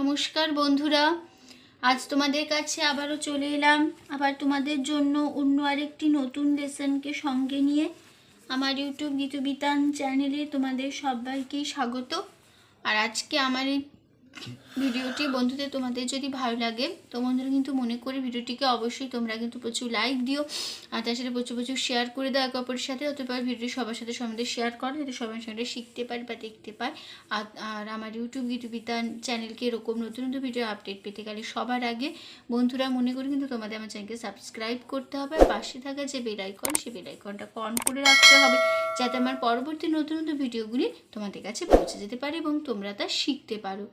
নমস্কার বন্ধুরা, আজ তোমাদের কাছে আবারও চলে এলাম আবার তোমাদের জন্য অন্য আরেকটি নতুন লেসনকে সঙ্গে নিয়ে। আমার ইউটিউব গীতবিতান চ্যানেলে তোমাদের সবাইকেই স্বাগত। আর আজকে আমার এই ভিডিওটি বন্ধুদের তোমাদের যদি ভালো লাগে তো বন্ধুরা কিন্তু মনে করি ভিডিওটিকে অবশ্যই তোমরা কিন্তু প্রচুর লাইক দিও, আর তার সাথে প্রচুর প্রচুর শেয়ার করে দাও একে অপরের সাথে। হতে পারে ভিডিওটি সবার সাথে সমাজে শেয়ার করো যাতে সবার সঙ্গে শিখতে পারে বা দেখতে পায়। আর আমার ইউটিউব গীতবিতান চ্যানেলকে এরকম নতুন নতুন ভিডিও আপডেট পেতে গেলে সবার আগে বন্ধুরা মনে করি কিন্তু তোমাদের আমার চ্যানেলকে সাবস্ক্রাইব করতে হবে, আর পাশে থাকা যে বেল আইকন সেই বেল আইকনটাকে অন করে রাখতে হবে যাতে আমার পরবর্তী নতুন নতুন ভিডিওগুলি তোমাদের কাছে পৌঁছে যেতে পারে এবং তোমরা তা শিখতে পারো।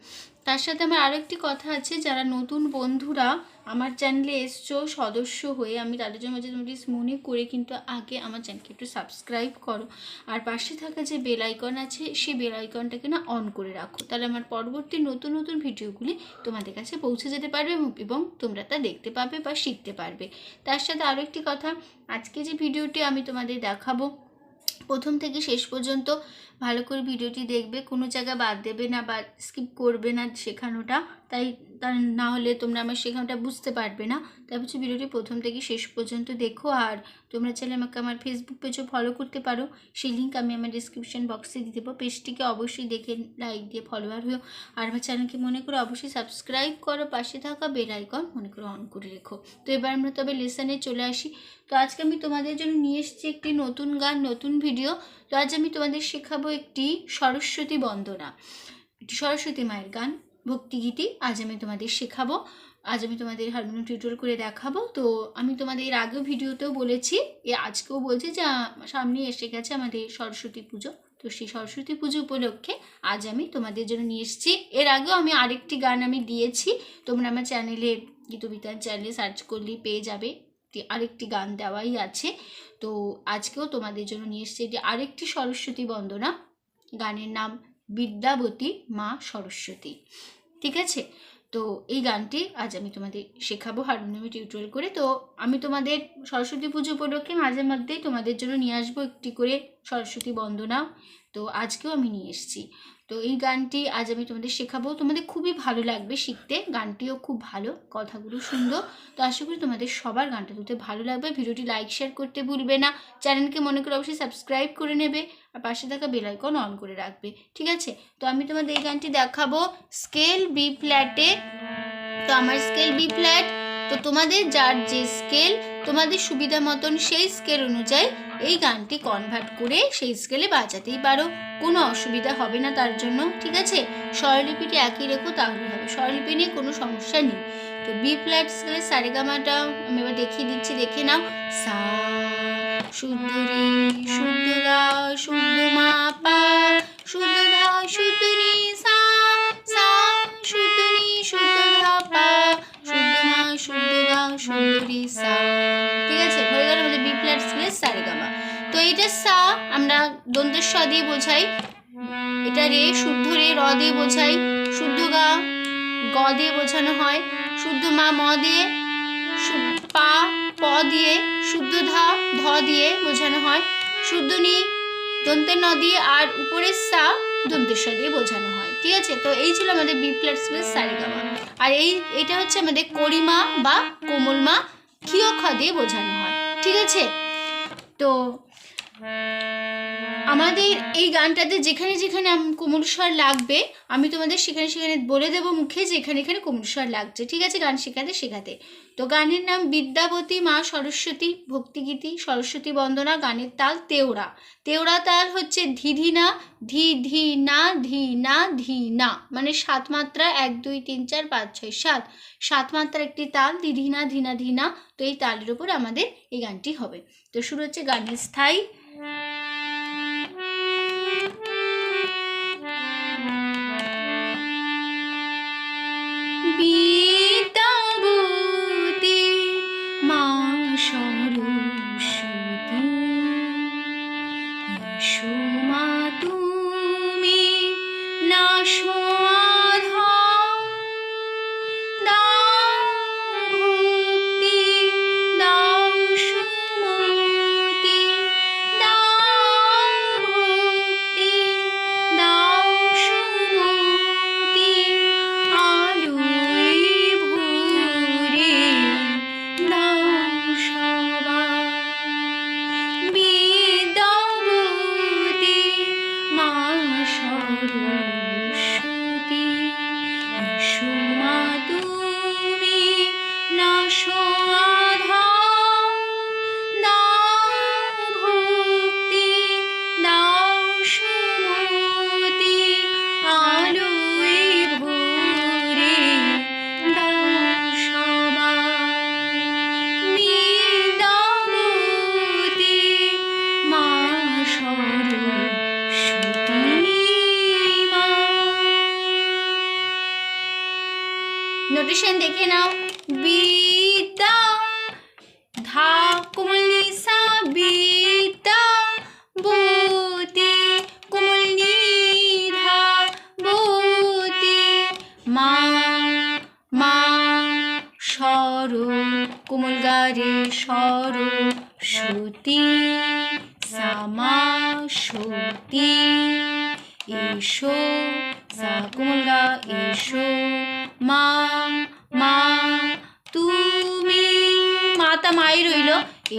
তার সাথে আমার আরও একটি কথা আছে, যারা নতুন বন্ধুরা আমার চ্যানেলে এসছো সদস্য হয়ে, আমি তাদের জন্য প্লিজ মনে করে কিন্তু আগে আমার চ্যানেলকে একটু সাবস্ক্রাইব করো, আর পাশে থাকা যে বেল আইকন আছে সেই বেল আইকনটাকে না অন করে রাখো, তাহলে আমার পরবর্তী নতুন নতুন ভিডিওগুলি তোমাদের কাছে পৌঁছে যেতে পারবে এবং তোমরা তা দেখতে পাবে বা শিখতে পারবে। তার সাথে আরও একটি কথা, আজকে যে ভিডিওটি আমি তোমাদের দেখাবো প্রথম থেকে শেষ পর্যন্ত ভালো করে ভিডিওটি দেখবে, কোনো জায়গা বাদ দেবে না বা স্কিপ করবে না শেখানোটা, তাই না হলে তোমরা আমার শেখানোটা বুঝতে পারবে না। তাই হচ্ছে ভিডিওটি প্রথম থেকে শেষ পর্যন্ত দেখো। আর তোমরা চাইলে আমাকে আমার ফেসবুক পেজও ফলো করতে পারো, সেই লিঙ্ক আমি আমার ডিসক্রিপশন বক্সে দিয়ে দেবো। পেজটিকে অবশ্যই দেখে লাইক দিয়ে ফলোয়ার হয়েও, আর আমার চ্যানেলকে মনে করে অবশ্যই সাবস্ক্রাইব করো, পাশে থাকা বেল আইকন মনে করে অন করে রেখো। তো এবার আমরা তবে লেসনে চলে আসি। তো আজকে আমি তোমাদের জন্য নিয়ে এসেছি একটি নতুন গান, নতুন ভিডিও। তো আজ আমি তোমাদের শেখাবো একটি সরস্বতী বন্দনা, একটি সরস্বতী মায়ের গান, ভক্তিগীতি আজ আমি তোমাদের শেখাবো। আজ আমি তোমাদের হারমোনিয়াম টিউটোরিয়াল করে দেখাবো। তো আমি তোমাদের এর আগেও ভিডিওতেও বলেছি, আজকেও বলছি যে সামনে এসে গেছে আমাদের সরস্বতী পুজো। তো সেই সরস্বতী পুজো উপলক্ষে আজ আমি তোমাদের জন্য নিয়ে এসেছি। এর আগেও আমি আরেকটি গান আমি দিয়েছি, তোমরা আমার চ্যানেলে গীতবিতান চ্যানেলে সার্চ করলেই পেয়ে যাবে, আরেকটি গান দেওয়াই আছে। তো আজকেও তোমাদের জন্য নিয়ে এসেছি এটি আরেকটি সরস্বতী বন্দনা, গানের নাম বিদ্যাবতী মা সরস্বতী। ঠিক আছে, তো এই গানটি আজ আমি তোমাদের শেখাবো হারমোনিয়াম টিউটোরিয়াল করে। তো আমি তোমাদের সরস্বতী পুজো উপলক্ষে মাঝে মধ্যেই তোমাদের জন্য নিয়ে আসবো একটি করে সরস্বতী বন্দনা। তো আজকেও আমি নিয়ে এসেছি। তো এই গানটি আজ আমি তোমাদের শেখাবো, তোমাদের খুবই ভালো লাগবে শিখতে, গানটিও খুব ভালো, কথাগুলো সুন্দর। তো আশা করি তোমাদের সবার গানটা তুলতে ভালো লাগবে। ভিডিওটি লাইক শেয়ার করতে ভুলবে না, চ্যানেলকে মনে করে অবশ্যই সাবস্ক্রাইব করে নেবে, আর পাশে থাকা বেল আইকন অন করে রাখবে। ঠিক আছে, তো আমি তোমাদের এই গানটি দেখাবো স্কেল বি ফ্ল্যাটে। তো আমার স্কেল বি ফ্ল্যাট, তো তোমাদের যার যে স্কেল তোমাদের সুবিধা মতন সেই স্কেল অনুযায়ী এই গানটি কনভার্ট করে সেই স্কেলে বাজাতেই পারো, কোনো অসুবিধা হবে না তার জন্য। ঠিক আছে, স্বরলিপিটি একই রেখো তাহলে হবে, স্বরলিপি নিয়ে কোনো সমস্যা নেই। তো বি ফ্ল্যাট স্কেলের সারেগামাটা আমি এবার দেখিয়ে দিচ্ছি, দেখে নাও। সা শুদ্ধ রে শুদ্ধ গা শুদ্ধ মা পা শুদ্ধ ধা শুদ্ধ নি সা সা শুদ্ধ নি শুদ্ধ ধা পা শুদ্ধ মা শুদ্ধ গা শুদ্ধ রে সা। ঠিক আছে, হয়ে গেল আমাদের বি ফ্ল্যাট স্কেলের সারেগামা। তো এইটা সা আমরা দন্তের স দিয়ে বোঝাই, এটা রে শুদ্ধ রে র দিয়ে বোঝাই, শুদ্ধ গা গ দিয়ে বোঝানো হয়, শুদ্ধ মা ম দিয়ে, পা প দিয়ে, শুদ্ধ ধা ধ দিয়ে বোঝানো হয়, শুদ্ধ নি দন্তের ন দিয়ে, আর উপরের সা দন্তের স দিয়ে বোঝানো হয়। ঠিক আছে, তো এই ছিল আমাদের বি ফ্ল্যাট স্কেলের সারেগামা। আর এইটা হচ্ছে আমাদের করিমা বা কোমল মা, ক্ষীয় খ দিয়ে বোঝানো হয়। ঠিক আছে, তো আমাদের এই গানটাতে যেখানে যেখানে কোমল স্বর লাগবে আমি তোমাদের সেখানে সেখানে বলে দেবো মুখে যে এখানে এখানে কোমল স্বর লাগছে। ঠিক আছে, গান শেখাতে শেখাতে। তো গানের নাম বিদ্যাবতী মা সরস্বতী ভক্তিগীতি সরস্বতী বন্দনা। গানের তাল তেওড়া, তেওড়া তাল হচ্ছে ধিধিনা, ধি ধি না ধি না ধি না, মানে 7 মাত্রা, 1 2 3 4 5 6 7, 7 মাত্রার একটি তাল, ধিধিনা ধিনা ধিনা। তো এই তালের উপর আমাদের এই গানটি হবে। তো শুরু হচ্ছে গানের স্থায়ী। বিদ্যাবতী মা সরস্বতী এসো মা তুমি নাশো আধার, দাও ভক্তি দাও সুমতি নোটেশন দেখে নাও। বিদ্যা ধা কোমলনি সা বিদ্যা বতী কোমলনি ধা বতী মা মা স্বর কোমল গারে স্বর শ্রুতি সামা শ্রুতি এসো সা কোমল গা এসো মা মা তুমি মাতা মাই রইল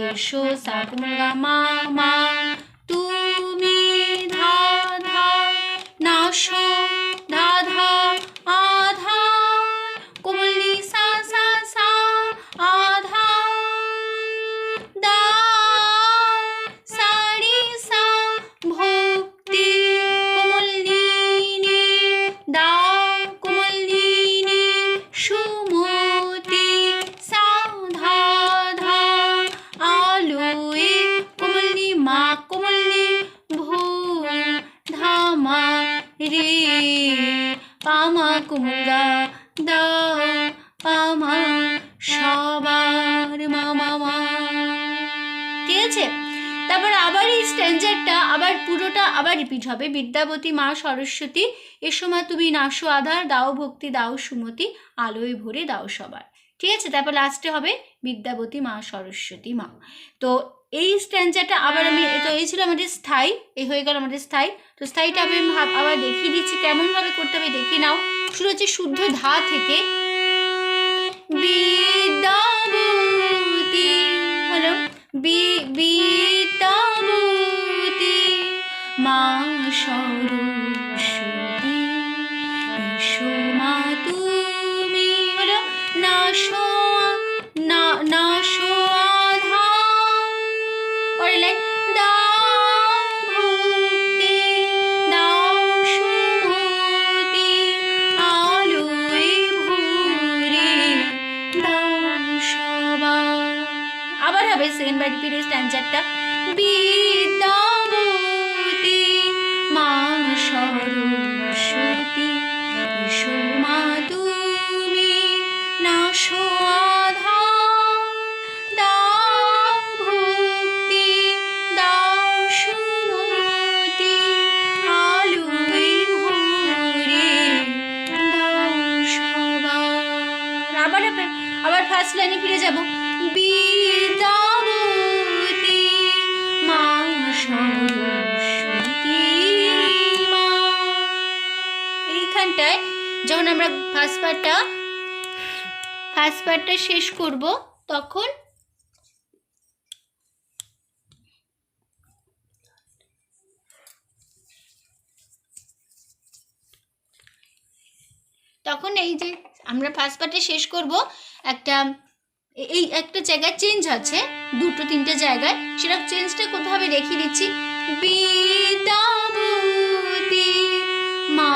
এসো সা কোমল গা মা মা তুমি ধা ধা নাশো ধা ধা আধা কোমলনি সা সা সা আধা দা সারি সা ভক্তি কোমলনি নি দা কোমলনি নি সুমতি সা ধা ধা আলোয় কোমলনি মা কোমলনি ভূ ধামা রে পামা কোমলগা দা পামা সবার মামা মা। ঠিক আছে, তারপর আবার এই স্ট্যান্ডারটা আবার পুরোটা আবার রিপিট হবে। বিদ্যাবতী মা সরস্বতী এসো মা তুমি নাশো আধার দাও ভক্তি দাও সুমতি আলোয় ভরে দাও সবার। ঠিক আছে, তারপর লাস্টে হবে বিদ্যাবতী মা সরস্বতী মা। তো এই স্ট্যান্ডারটা আবার আমি, তো এই ছিল আমাদের স্থায়ী, এই হয়ে গেল আমাদের স্থায়ী। তো স্থায়ীটা আমি আবার দেখিয়ে দিচ্ছি কেমনভাবে করতে হবে, দেখি নাও। শুরু হচ্ছে শুদ্ধ ধা থেকে বিদ্যাবতী, হলো বিদ্যাবতী মা সরস্বতী এসো মা তুমি, হলো নাশো নাশো আধা, পরের লাইন দাও ভক্তি দাও সুমতি আলোয় ভরে দাও সবার। আবার হবে সেকেন্ড বার রিপিট স্ট্যান্ডারটা। বিদ্যাবতী মা সরস্বতী এসো মা তুমি নাশো আধা দাও ভক্তি দাও সুমতি আলোয় ভরে দাও সবার। আবার ফার্স্ট লাইনে ফিরে যাব। বিদ্যাবতী মা সরস্বতী মা। এইখানটায় যখন আমরা ফার্স্ট পার্টটা শেষ করব তখন এই যে আমরা ফার্স্ট পার্টে শেষ করব, এই একটা জায়গায় চেঞ্জ আছে, দুটো তিনটে জায়গায়, সেটা চেঞ্জটা কোথাও হবে দেখিয়ে দিচ্ছি। বিদ্যাবতী মা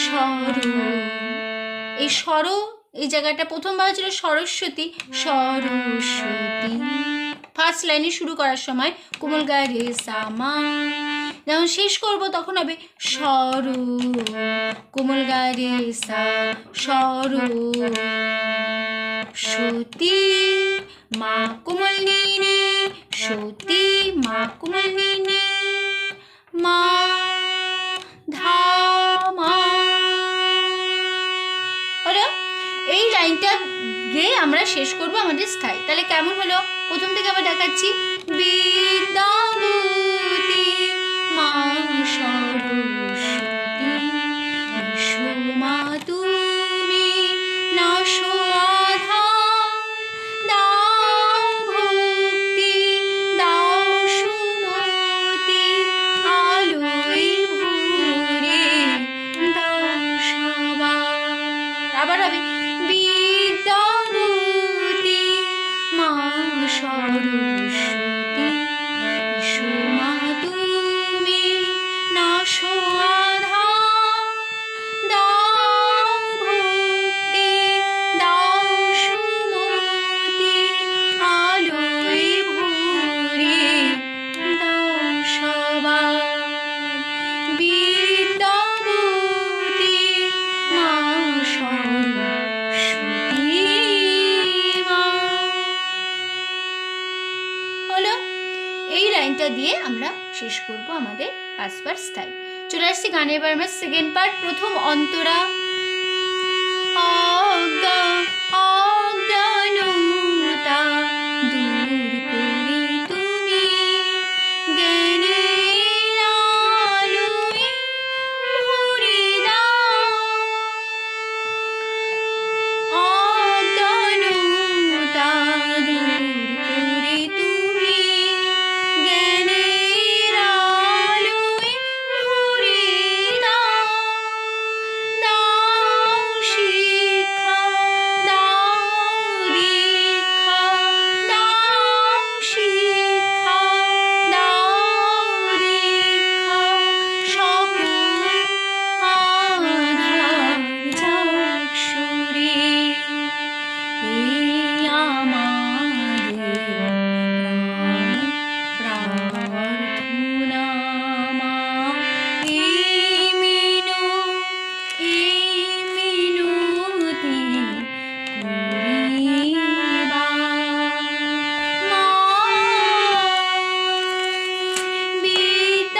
সর, এই সর এই জায়গাটা প্রথমবার ছিল সরস্বতী সরস্বতী। ফার্স্ট লাইনে শুরু করার সময় কোমল গায়ে রে সা মা, যখন শেষ করব তখন হবে সর কোমল গায়ে রে সা সর সতী মা কোমল নি সতী মা কোমল নি মা ধা মা। হলো, এই লাইনটা গিয়ে আমরা শেষ করব আমাদের স্থায়ী। তাহলে কেমন হলো প্রথম থেকে আবার দেখাচ্ছি। বিদ্যাবতী মা সরস্বতী এসো মা তুমি নাশো আধা দাও ভক্তি দাও সুমতি আলোয় ভরে দাও সবার। আবার হবে বিদ্যাবতী মা সরস্বতী এসো মা তুমি নাশো শেষ করব আমাদের ফার্স্ট পার্ট স্টাইল। চলে আসছি গানে এবার আমার সেকেন্ড পার্ট। প্রথম অন্তরা অজ্ঞানতা দূর করে তুমি জ্ঞানের আলোয় ভরে দাও, অজ্ঞানতা দূর করে তুমি জ্ঞানের আলোয় ভরে দাও, দাও শিক্ষা, দাও দীক্ষা, দাও শিক্ষা, দাও দীক্ষা, সকল আধার যাক সরে, এই আমাদের প্রার্থনা মা, এই মিনতি করিবার মা,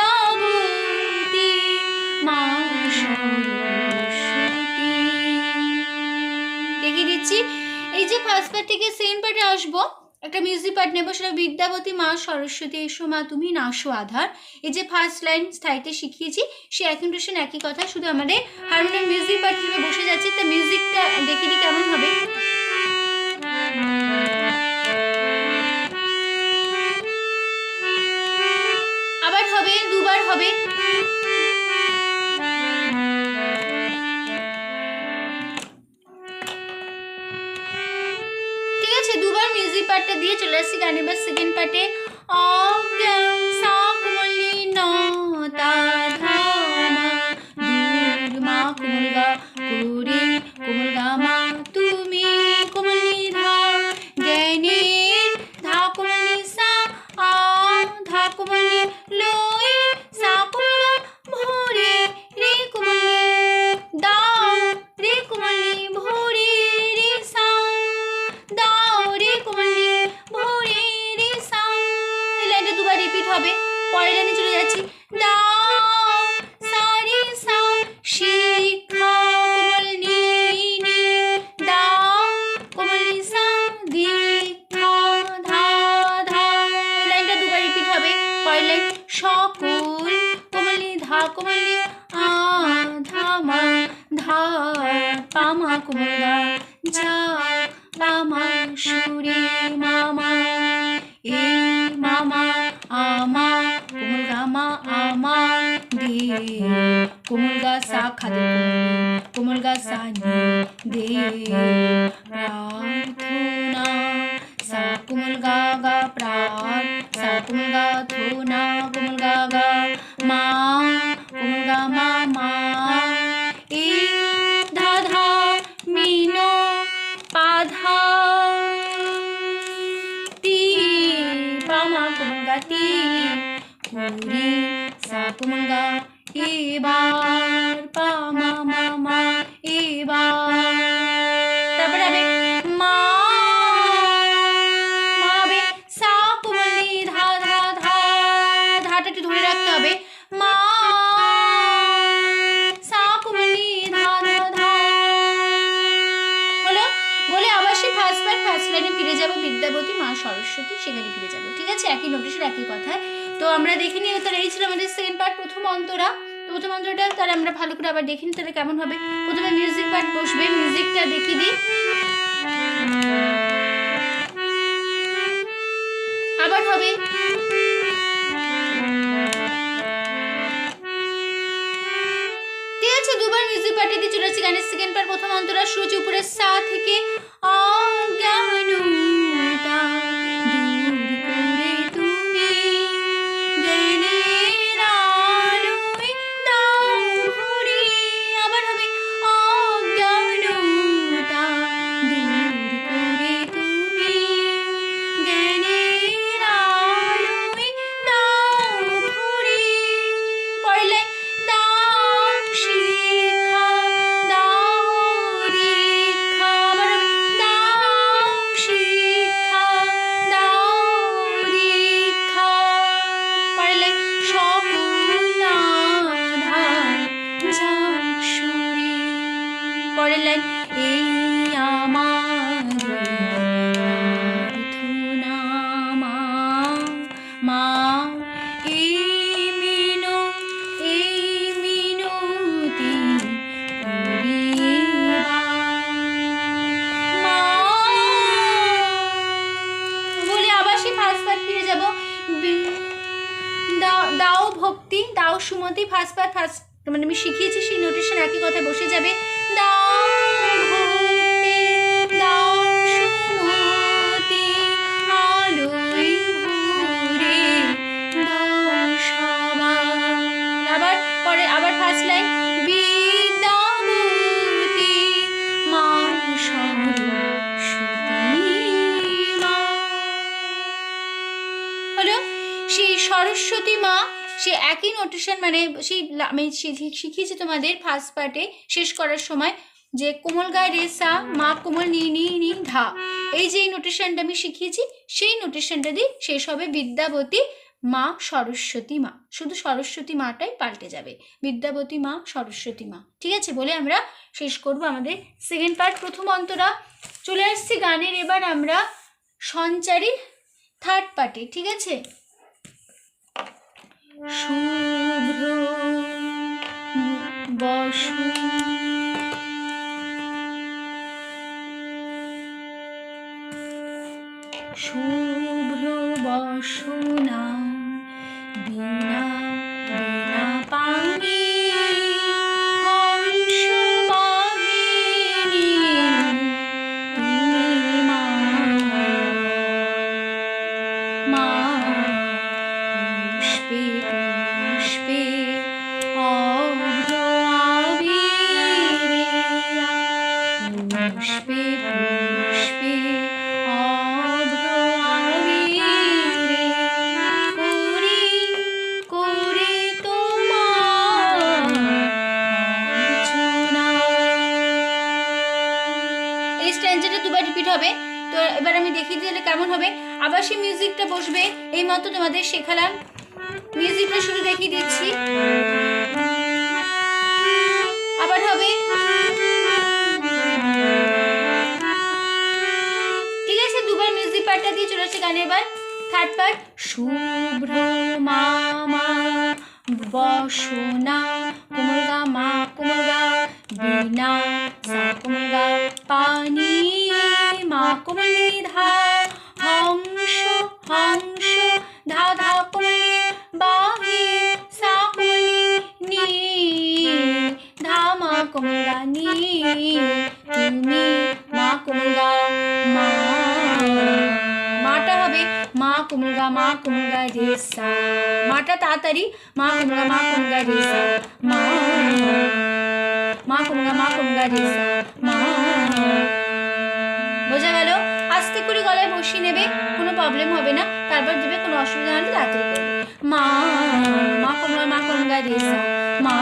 বিদ্যাবতী মা সরস্বতী। দেখিয়ে দিচ্ছি, এই যে ফার্স্ট পার্ট থেকে সেকেন্ড পার্টে আসবো, একটা মিউজিক পার্ট নেবো, সেটা বিদ্যাবতী মা সরস্বতী এসো মা তুমি নাশো আধার। এই যে ফার্স্ট লাইন স্থায়ীতে শিখিয়েছি, সে একই টোশন একই কথা, শুধু আমাদের হারমোনিয়াম মিউজিক পার্ট হিসেবে বসে যাচ্ছে। তা মিউজিকটা দেখে দিই কেমন হবে। আবার হবে, দুবার হবে। ঠিক আছে, দুবার মিউজিক পার্টটা দিয়ে চলে আসছি গানে বা সেকেন্ড পার্টে। অজ্ঞান সাকমলি নতা ধামা দূর মা কোমল গা করে কোমল গা মা তুমি কোমলি ধা জ্ঞানের ধা কোমলি সা আ ধা কোমলি লই সা কোমল ভরে রে কোমলি দাও রে কোমলি ভরে রে সা দাও রে কোমলি ভরে রে সা। এই লাইনটা দুবার রিপিট হবে। পরের লাইনে চলে যাচ্ছি, দাও সা রে সা শিক্ষা কোমল নি নি দাও কোমলি সা দীক্ষা ধা ধা। এই লাইনটা দুবার রিপিট হবে। পরের লাইন, সকল কোমলি ধা কোমলি আ ধা মা ধা পা মা কোমল গা যা পা মা সুরে মামা, এই মামা আমা কোমল গা মা আমা দে কোমল গা সা খাদে কোমল গা সা নি দে প্রার্থনা সা কোমল গা গা প্রার সা কোমল গা থোনা কোমল গা গা মা কোমল গা মা মা, এই ধা ধা মিনো পা ধা তি পা মা কোমল গা তি কুরি সা কোমল গা এবার পা মা মা মা এবার। তারপরে হবে মা, মা হবে সা কোমলি ধা ধা ধা, ধাটা একটু ধরে রাখতে হবে। মা সা কোমলি ধা ধা ধা হলো। বলে আবার সেই ফার্স্ট লাইনে ফিরে যাবো, বিদ্যাবতী মা সরস্বতী সেখানে ফিরে যাবো। ঠিক আছে, একই নোটেশন একই কথা। তো আমরা দেখে নিই, তাহলে এই ছিল আমাদের সেকেন্ড পার্ট প্রথম অন্তরা। তো প্রথম অন্তরাটা তাহলে আমরা ভালো করে আবার দেখে নিই তাহলে কেমন হবে। প্রথমে মিউজিক পার্ট বসবে, মিউজিকটা দেখিয়ে দিই। আবার হবে, ঠিক আছে, দুবার মিউজিক পার্টে দিয়ে চলে আসছি গানের সেকেন্ড পার্ট প্রথম অন্তরা। শুরু হচ্ছে উপরে সা থেকে, অজ্ঞানতা দূর করে তুমি জ্ঞানের আলোয় দাও ভরে। আবার হবে, অজ্ঞানতা দূর করে তুমি জ্ঞানের আলোয় দাও ভরে। পরের লাইন, দাও শিক্ষা, দাও দীক্ষা। আবার হবে, পরের লাইন এই আমার প্রার্থনা মা, মা এই মিনতি বলে আবার সেই ফার্স্ট পার্ট ফিরে যাবো। দাও ভক্তি, দাও সুমতি, ফার্স্ট পার্ট ফার্স্ট মানে আমি শিখিয়েছি সেই নোটেশন একই কথা বসে যাবে। দাও ভক্তি, দাও সুমতি, আলোয় ভরে দাও সবার। আবার পরে আবার ফার্স্ট লাইন বিদ্যাবতী মা সরস্বতী মা। হলো সেই সরস্বতী মা, সে একই নোটেশন মানে সেই আমি শিখিয়েছি তোমাদের ফার্স্ট পার্টে শেষ করার সময় যে কোমল গায়ে রে সা, মা কোমল নি নি নি ধা, এই যে নোটেশনটা আমি শিখিয়েছি সেই নোটেশনটা দিয়ে শেষ হবে বিদ্যাবতী মা সরস্বতী মা। শুধু সরস্বতী মাটাই পাল্টে যাবে, বিদ্যাবতী মা সরস্বতী মা। ঠিক আছে, বলে আমরা শেষ করব আমাদের সেকেন্ড পার্ট। প্রথম অন্তরা চলে আসছি গানের। এবার আমরা সঞ্চারী থার্ড পার্টে। ঠিক আছে, শুভ্র বসু শুভ্র বসনা বিনা বিনা পানি হংস বাহিনী তুমি মা, মা পুষ্পে পুষ্পে অভ্র আবিরে, পুষ্পে পুষ্পে অভ্র আবিরে করি করি তোমার অর্চনা। এই স্ট্যান্ডারটা দুবার রিপিট হবে। তো এবার আমি দেখিয়ে দিলে কেমন হবে। আবার সেই মিউজিকটা বসবে, এই মতো তোমাদের শেখালাম। মিউজিকটা শুরু দেখিয়ে দিচ্ছি, আবার হবে। ঠিক আছে, দুবার মিউজিক পার্টটা দিয়ে চলে আসছে গানে। এবার থার্ড পার্ট শুভ্র মামা বসনা কোমল গা মা কোমল গা বিনা সা কোমল গা পানি মা কোমল ধা হংস হংস ধা ধা কোমল বাহি সা কোমল নি ধা মা কোমল গা নি তুমি মা কোমল গা মা। মাটা হবে মা কোমল গা রে সা, মাটা তাড়াতাড়ি মা কোমল গা রে সা মা, মা কোমল গা রে সা মা। বোঝা গেল? আস্তে করে গলায় বসিয়ে নেবে, কোনো প্রবলেম হবে না। তারপর দেবে, কোনো অসুবিধা হলে তাড়াতাড়ি করবে। মা মা কোমল গা রে সা মা।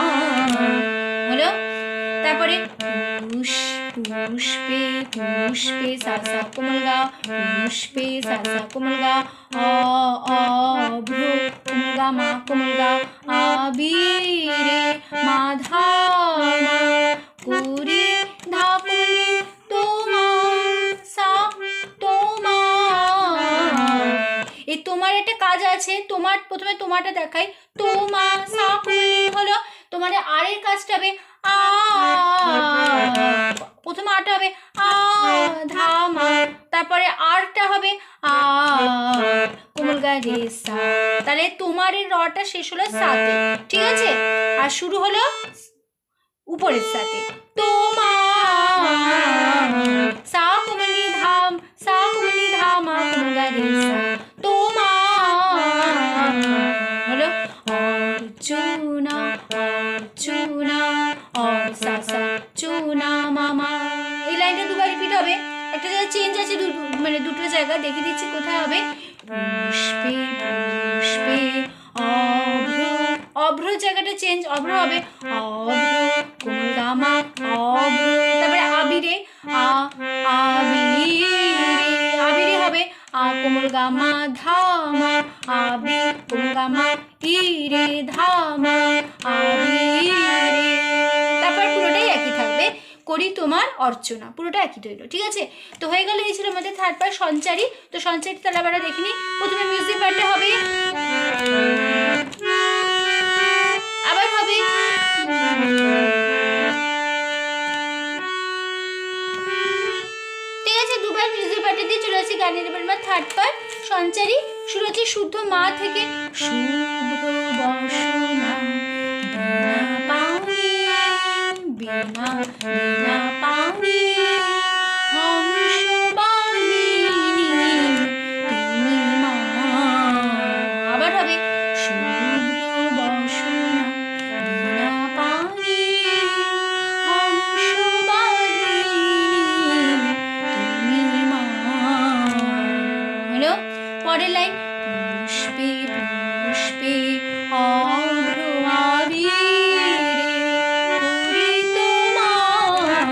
হলো? তারপরে পুষ্পে পুষ্পে সা সা কোমল গা পুষ্পে সা সা কোমল গা অভ্র কোমল গা মা কোমল গা আবিরে মা ধা মা করি ধা করি তোমার সা তোমার। এই তোমার একটা কাজ আছে, তোমার প্রথমে তোমারটা দেখাই, তোমা সা করি হলো তোমার আর এর কাজটা হবে আ, প্রথমে আটা হবে আ ধা মা, তারপরে আরটা হবে আ কোমল গা রে সা। তাহলে তোমার এর রটা শেষ হলো সাতে, ঠিক আছে, আর শুরু হলো উপরের সাথে তোমার সা কোমলি ধাম সা কোমলি ধামা কোমল গা রে সা তোমার। হলো অর্চনা অর্চনা অর সা সা চুনা মামা। এই লাইনটা দুবার রিপিট হবে, একটা জায়গায় চেঞ্জ আছে, মানে দুটো জায়গা দেখিয়ে দিচ্ছি কোথায় হবে। পুষ্পে পুষ্পে অভ্র, অভ্র জায়গাটা চেঞ্জ, অভ্র হবে অভ্র কোমল গামা অভ্র, তারপরে আবিরে আবিরে আবিরে হবে আ কোমল গামা ধামা আবি কোমল গামা ইরে ধামা আবিরে। তারপর পুরোটাই একই থাকবে। করি তোমার অর্চনা, পুরোটা একই রইল। ঠিক আছে, তো হয়ে গেল। এই ছিল আমাদের থার্ড পার্ট সঞ্চারী। তো সঞ্চারী তাহলে আমরা দেখিনি। প্রথমে মিউজিক পার্টটা হবে, আবার হবে ঠিক আছে, দুবার মিউজিক পার্টে দিয়ে চলে আসছি গানের। এবার আমার থার্ড পার্ট সঞ্চারী শুরু হচ্ছে শুদ্ধ মা থেকে। শুভ্র বসনা বিনা বিনা পানি হংসবাহিনী তুমি মা। আবার হবে শুভ্র বসনা বিনা পানি হংসবাহিনী তুমি মা। হলো পরের লাইন, পুষ্পে পুষ্পে অভ্র আবিরে করি তোমার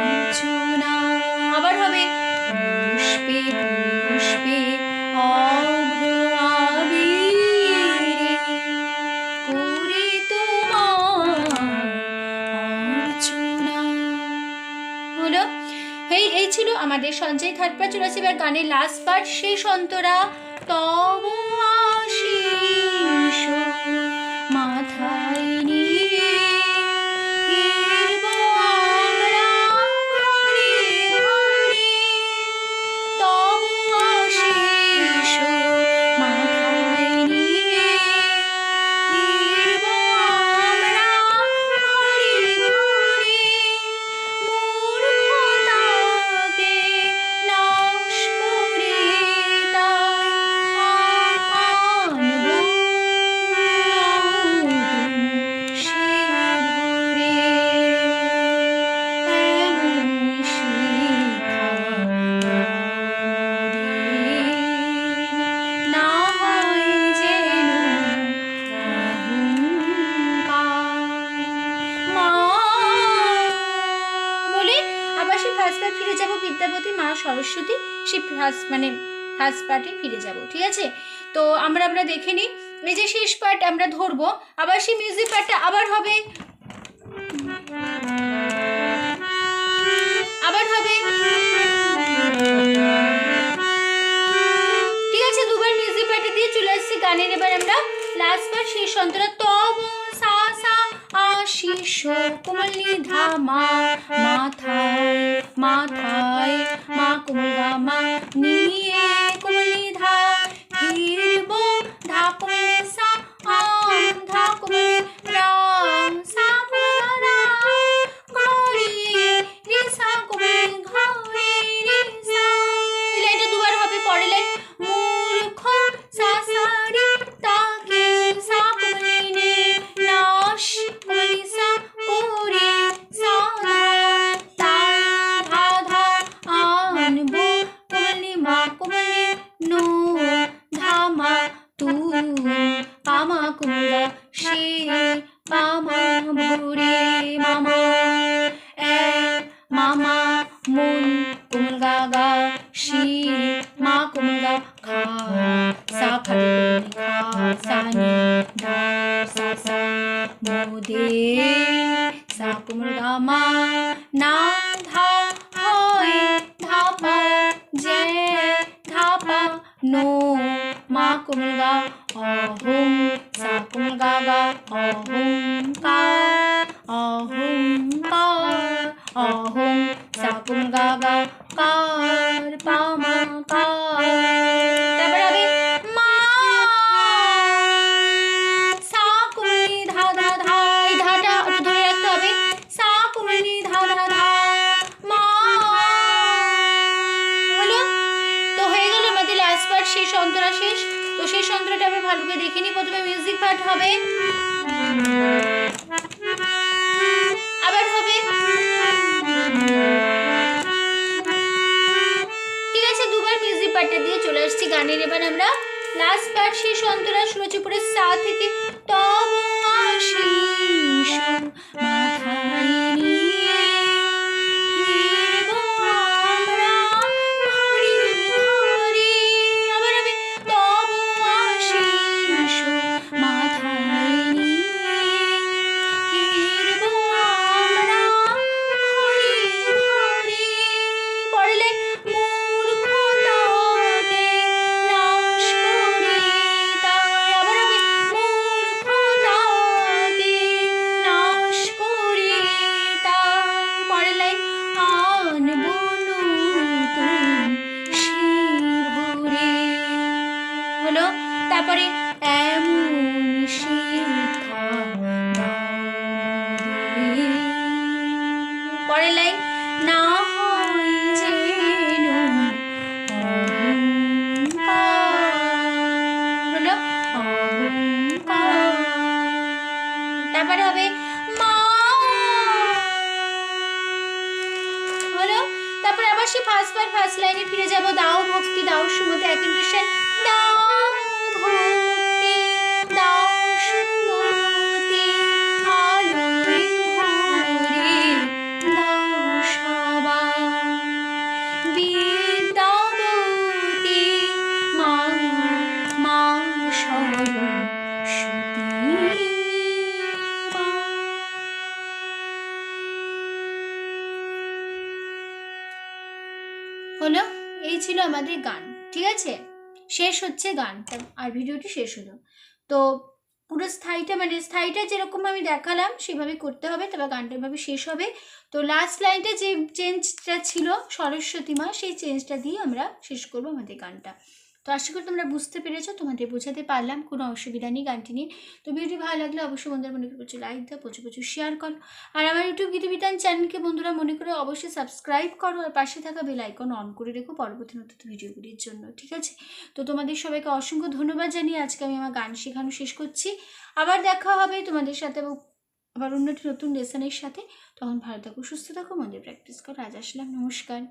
অর্চনা। আবার হবে পুষ্পে পুষ্পে অভ্র আবিরে করি তোমার অর্চনা। হলো এই ছিল আমাদের সঞ্চয় থার্ড পার্ট। চলে আসছে এবার গানের লাস্ট পার্ট, শেষ অন্তরা তব আশিস মাথায় নিয়ে ফিরব আমরা ঘরে ঘরে। তব আশিস মাথায় নিয়ে ফিরব আমরা ঘরে ঘরে। মূর্খতাকে নাশ করে তাই আনব নতুন শিখরে। এমন শিক্ষা না হয় যেন মা বলে আবার সেই ফার্স্ট পার্ট ফিরে যাব, বিদ্যাপতি মা সরস্বতী, সেই ফার্স্ট পার্টে ফিরে যাব। ঠিক আছে, তো আমরা দেখে নিই। এই যে শেষ পার্ট আমরা ধরবো, আবার সেই মিউজিক পার্টটা আবার হবে, আবার হবে। ঠিক আছে, দুবার মিউজিক পার্টে দিয়ে চলে আসছি গানের। এবার আমরা লাস্ট পার্ট শেষ অন্তরা তব সা সা আশিস কোমলি ধামা মাথায় মাথায় মা কোমলা মা নিয়ে কোমলি ধা ফিরব ধা কোমলে সা আম ধা কোমলে রাম সা কোমলা ঘরে রে সা কোমলে ঘরে রে সা। লাইনটা দুবার হবে। পরের লাইন, মূর্খ সা সা রে তাকে সা কোমলে নে নাশ কোমলে সা করে সা ধা তাই ধা ধা আনব কোমলে মা কোমলে নো ধামা তু পামা কোমলা সে পামা ভরে মামা এ মামা মন কোমল গা গা শি মা কোমল গা খা সা খালি খা সা নি ধা সা সা মোদে সা কোমল গা মা না ধা হয় ধাপা জে ধাপা নো মা কোমল গা অহং সা কোমল গা গা অহংকার অহংকার অহং সা কোমল গা গা কার পামা কার। তারপর হবে মা সা কোমলি ধা ধা ধা, এই ধাটা একটু ধরে রাখতে হবে। সা কোমলি ধা ধা ধা মা। হলো, তো হয়ে গেল আমাদের লাস্ট পার্ট শেষ অন্তরা শেষ। তো শেষ অন্তরাটা আমরা ভালো করে দেখে নিই। প্রথমে মিউজিক পার্ট হবে, আবার হবে। ঠিক আছে, দুবার মিউজিক পার্টটা দিয়ে চলে আসছি গানের। এবার আমরা লাস্ট পার্ট শেষ অন্তরা শুরু হচ্ছে পুরো সা থেকে। তব আশিস মাথায় নিয়ে ফিরব আমরা ঘরে ঘরে। আবার হবে তব আশিস মাথায় নিয়ে ফিরব আমরা পরের লাইন, না হয় যেন অহংকার, হলো অহংকার। তারপরে হবে মা, হলো। তারপরে আবার সে ফার্স্ট লাইনে ফিরে যাব, দাও ভক্তি দাও সুমতি, এক ইন্টেনশন, দাও ভক্তি দাও সুমতি, আলোয় ভরে দাও সবার, বিদ্যাবতী মা, মা সরস্বতী মা। হলো, এই ছিল আমাদের গান, ঠিক আছে? শেষ হচ্ছে গানটা আর ভিডিওটি শেষ হলো। তো পুরো স্থায়ীটা যেরকম আমি দেখালাম সেভাবে করতে হবে, তবে গানটা এভাবে শেষ হবে। তো লাস্ট লাইনটা যে চেঞ্জটা ছিল সরস্বতী মা, সেই চেঞ্জটা দিয়ে আমরা শেষ করবো আমাদের গানটা। তো আশা করি তোমরা বুঝতে পেরেছো, তোমাদের বোঝাতে পারলাম, কোনো অসুবিধা নেই গানটি নিয়ে। তো ভিডিওটি ভালো লাগলে অবশ্যই বন্ধুরা মনে করে প্রচুর লাইক দাও, প্রচুর শেয়ার করো। আর আমার ইউটিউব গীতবিতান চ্যানেলকে বন্ধুরা মনে করে অবশ্যই সাবস্ক্রাইব করো, আর পাশে থাকা বেল আইকন অন করে রেখো পরবর্তী নতুন ভিডিওগুলির জন্য, ঠিক আছে? তো তোমাদের সবাইকে অসংখ্য ধন্যবাদ জানিয়ে আজকে আমি আমার গান শেখানো শেষ করছি। আবার দেখা হবে তোমাদের সাথে আবার অন্য নতুন লেসনের সাথে। তখন ভালো থাকো, সুস্থ থাকো, মন্দির প্র্যাকটিস করো। আজ আসলাম, নমস্কার।